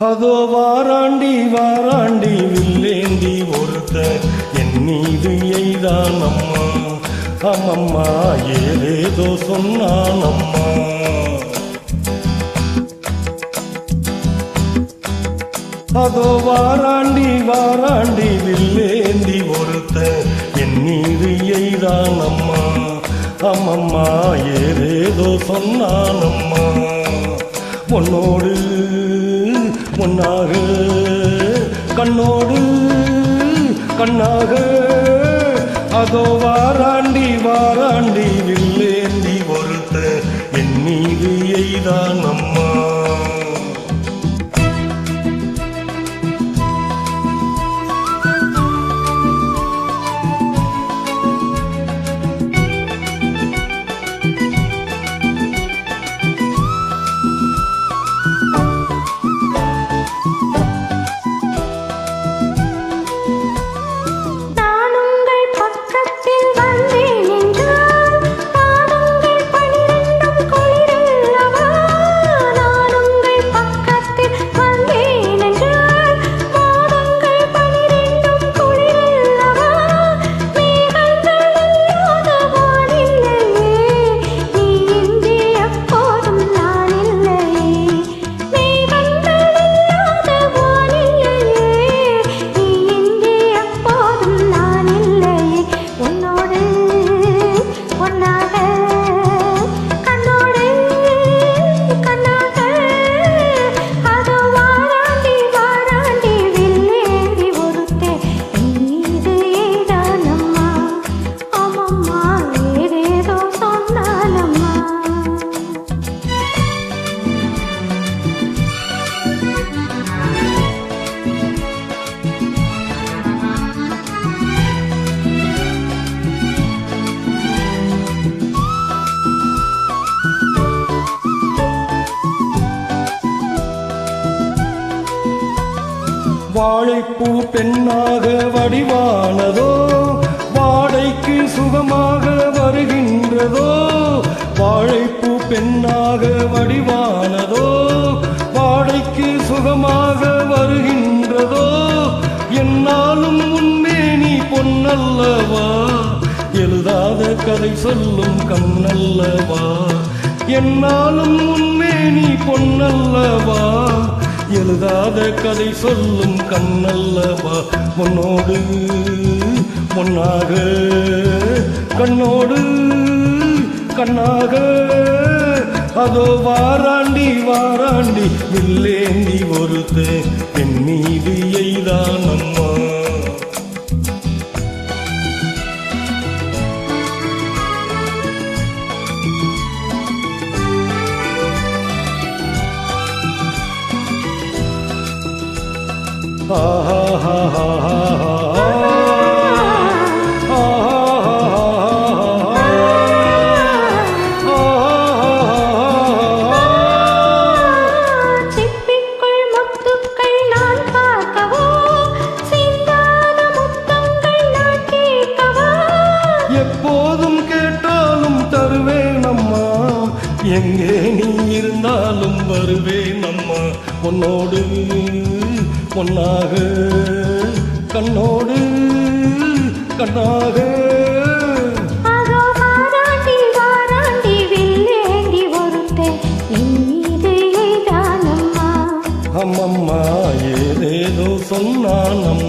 அதோ வாராண்டி வாராண்டி வில்லேந்தி ஒருத்த என் மீது எய்தான் அம்மா. அம்மம்மா ஏதேதோ சொன்னான் அம்மா. அதோ வாராண்டி வாராண்டி வில்லேந்தி ஒருத்த என் மீது எய்தான் அம்மா. அம்மம்மா ஏதேதோ சொன்னான் அம்மா. பொன்னோடு பொன்னாக கண்ணோடு கண்ணாக அதோ வாராண்டி வாராண்டி வில்லேந்தி ஒருத்த என் மீது எய்தான் அம்மா. வாழைப்பூ பெண்ணாக வடிவானதோ வாடைக்கு சுகமாக வருகின்றதோ. வாழைப்பூ பெண்ணாக வடிவானதோ வாடைக்கு சுகமாக வருகின்றதோ. என்னாலும் உன்மேனி பொன்னல்லவா எழுதாத கதை சொல்லும் கண்ணல்லவா. என்னாலும் உன்மேனி பொன்னல்லவா எழுதாத கதை சொல்லும் கண்ணல்லவா. பொன்னோடு பொன்னாக கண்ணோடு கண்ணாக அதோ வாராண்டி வாராண்டி வில்லேந்தி ஒருத்த என் மீது எய்தான் அம்மா. சிப்பிக்குள் முத்துக்கள் நான் பார்க்கவோ சிந்தான முத்தங்கள் நான் கேட்கவோ. எப்போதும் கேட்டாலும் தருவேன் அம்மா. எங்கே நீ இருந்தாலும் வருவேன் அம்மா. பொன்னோடு பொன்னாக கண்ணோடு கண்ணாக அதோ வாராண்டி வாராண்டி வில்லேந்தி ஒருத்த என் மீது எய்தான் அம்மா. அம்மம்மா ஏதேதோ சொன்னான் அம்மா.